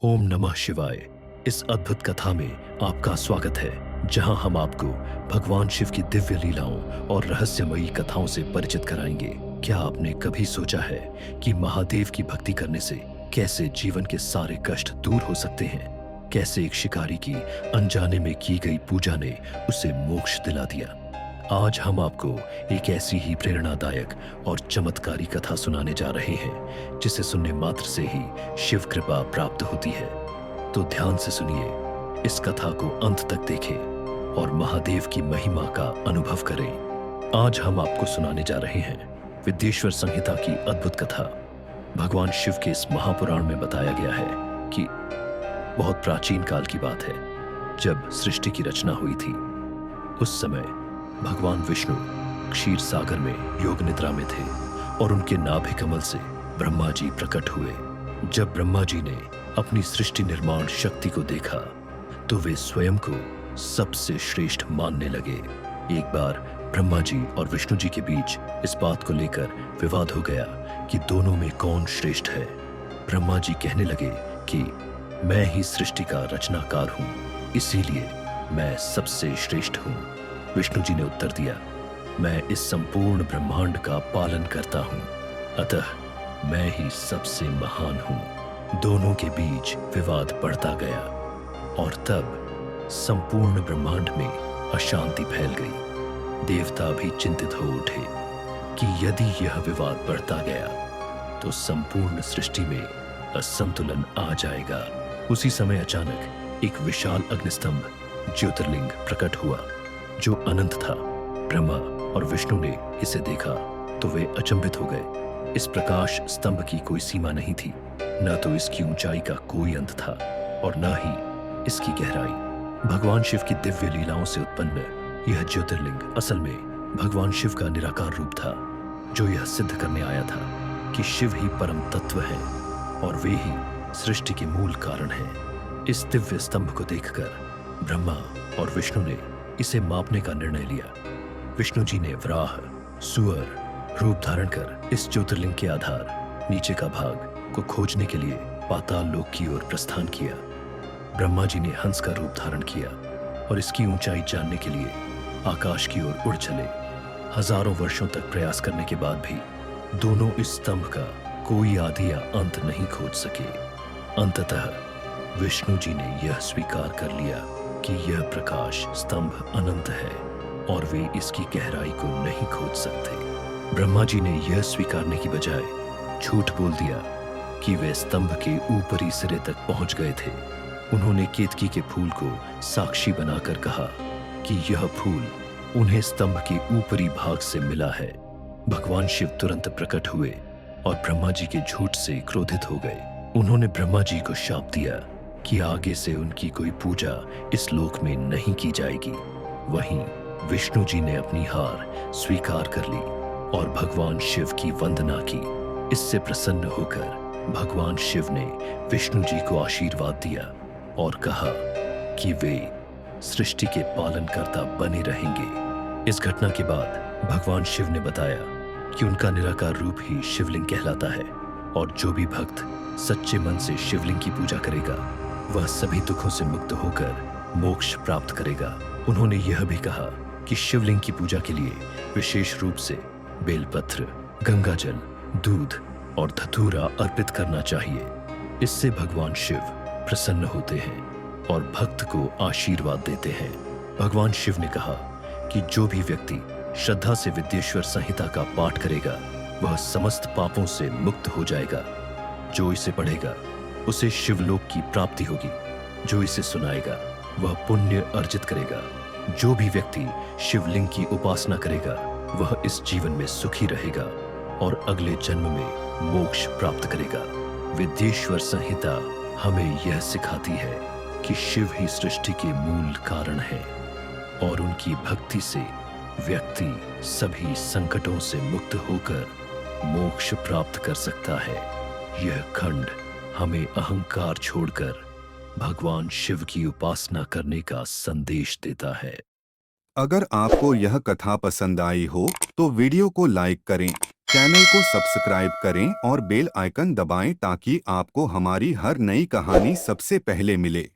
ओम नमः शिवाय। इस अद्भुत कथा में आपका स्वागत है, जहां हम आपको भगवान शिव की दिव्य लीलाओं और रहस्यमयी कथाओं से परिचित कराएंगे। क्या आपने कभी सोचा है कि महादेव की भक्ति करने से कैसे जीवन के सारे कष्ट दूर हो सकते हैं? कैसे एक शिकारी की अनजाने में की गई पूजा ने उसे मोक्ष दिला दिया? आज हम आपको एक ऐसी ही प्रेरणादायक और चमत्कारी कथा सुनाने जा रहे हैं, जिसे सुनने मात्र से ही शिव कृपा प्राप्त होती है। तो ध्यान से सुनिए, इस कथा को अंत तक देखें और महादेव की महिमा का अनुभव करें। आज हम आपको सुनाने जा रहे हैं विद्येश्वर संहिता की अद्भुत कथा। भगवान शिव के इस महापुराण में बताया गया है कि बहुत प्राचीन काल की बात है, जब सृष्टि की रचना हुई थी। उस समय भगवान विष्णु क्षीर सागर में योग निद्रा में थे और उनके नाभि कमल से ब्रह्मा जी प्रकट हुए। जब ब्रह्मा जी ने अपनी सृष्टि निर्माण शक्ति को देखा तो वे स्वयं को सबसे श्रेष्ठ मानने लगे। एक बार ब्रह्मा जी और विष्णु जी के बीच इस बात को लेकर विवाद हो गया कि दोनों में कौन श्रेष्ठ है। ब्रह्मा जी कहने लगे कि मैं ही सृष्टि का रचनाकार हूं, इसीलिए मैं सबसे श्रेष्ठ हूं। विष्णु जी ने उत्तर दिया, मैं इस संपूर्ण ब्रह्मांड का पालन करता हूं, अतः मैं ही सबसे महान हूं। दोनों के बीच विवाद बढ़ता गया और तब संपूर्ण ब्रह्मांड में अशांति फैल गई। देवता भी चिंतित हो उठे कि यदि यह विवाद बढ़ता गया तो संपूर्ण सृष्टि में असंतुलन आ जाएगा। उसी समय अचानक एक विशाल अग्निस्तंभ ज्योतिर्लिंग प्रकट हुआ, जो अनंत था। ब्रह्मा और विष्णु ने इसे देखा तो वे अचंभित हो गए। इस प्रकाश स्तंभ की कोई सीमा नहीं थी, न तो इसकी ऊंचाई का कोई अंत था और न ही इसकी गहराई। भगवान शिव की दिव्य लीलाओं से उत्पन्न यह ज्योतिर्लिंग असल में भगवान शिव का निराकार रूप था, जो यह सिद्ध करने आया था कि शिव ही परम तत्व है और वे ही सृष्टि के मूल कारण हैं। इस दिव्य स्तंभ को देखकर ब्रह्मा और विष्णु ने इसे मापने का निर्णय लिया। विष्णु जी ने वराह, सुअर रूप धारण कर इस ज्योतिर्लिंग के आधार नीचे का भाग को खोजने के लिए पाताल लोक की ओर प्रस्थान किया। ब्रह्मा जी ने हंस का रूप धारण किया और इसकी ऊंचाई जानने के लिए आकाश की ओर उड़ चले। हजारों वर्षों तक प्रयास करने के बाद भी दोनों इस स्तंभ का कोई आदि या अंत नहीं खोज सके। अंततः विष्णु जी ने यह स्वीकार कर लिया कि यह प्रकाश स्तंभ अनंत है और वे इसकी गहराई को नहीं खोज सकते। ब्रह्मा जी ने यह स्वीकारने की बजाय झूठ बोल दिया कि वे स्तंभ के ऊपरी सिरे तक पहुंच गए थे। उन्होंने केतकी के फूल को साक्षी बनाकर कहा कि यह फूल उन्हें स्तंभ के ऊपरी भाग से मिला है। भगवान शिव तुरंत प्रकट हुए और ब्रह्मा जी के झूठ से क्रोधित हो गए। उन्होंने ब्रह्मा जी को शाप दिया कि आगे से उनकी कोई पूजा इस लोक में नहीं की जाएगी। वहीं विष्णु जी ने अपनी हार स्वीकार कर ली और भगवान शिव की वंदना की। इससे प्रसन्न होकर भगवान शिव ने विष्णु जी को आशीर्वाद दिया और कहा कि वे सृष्टि के पालनकर्ता बने रहेंगे। इस घटना के बाद भगवान शिव ने बताया कि उनका निराकार रूप ही शिवलिंग कहलाता है और जो भी भक्त सच्चे मन से शिवलिंग की पूजा करेगा वह सभी दुखों से मुक्त होकर मोक्ष प्राप्त करेगा। उन्होंने यह भी कहा कि शिवलिंग की पूजा के लिए विशेष रूप से बेलपत्र, गंगाजल, दूध और धतूरा अर्पित करना चाहिए। इससे भगवान शिव प्रसन्न होते हैं और भक्त को आशीर्वाद देते हैं। भगवान शिव ने कहा कि जो भी व्यक्ति श्रद्धा से विद्येश्वर संहिता का पाठ करेगा वह समस्त पापों से मुक्त हो जाएगा। जो इसे पढ़ेगा उसे शिवलोक की प्राप्ति होगी। जो इसे सुनाएगा वह पुण्य अर्जित करेगा। जो भी व्यक्ति शिवलिंग की उपासना करेगा वह इस जीवन में सुखी रहेगा और अगले जन्म में मोक्ष प्राप्त करेगा। विद्येश्वर संहिता हमें यह सिखाती है कि शिव ही सृष्टि के मूल कारण है और उनकी भक्ति से व्यक्ति सभी संकटों से मुक्त होकर मोक्ष प्राप्त कर सकता है। यह खंड हमें अहंकार छोड़कर भगवान शिव की उपासना करने का संदेश देता है। अगर आपको यह कथा पसंद आई हो तो वीडियो को लाइक करें, चैनल को सब्सक्राइब करें और बेल आइकन दबाएं ताकि आपको हमारी हर नई कहानी सबसे पहले मिले।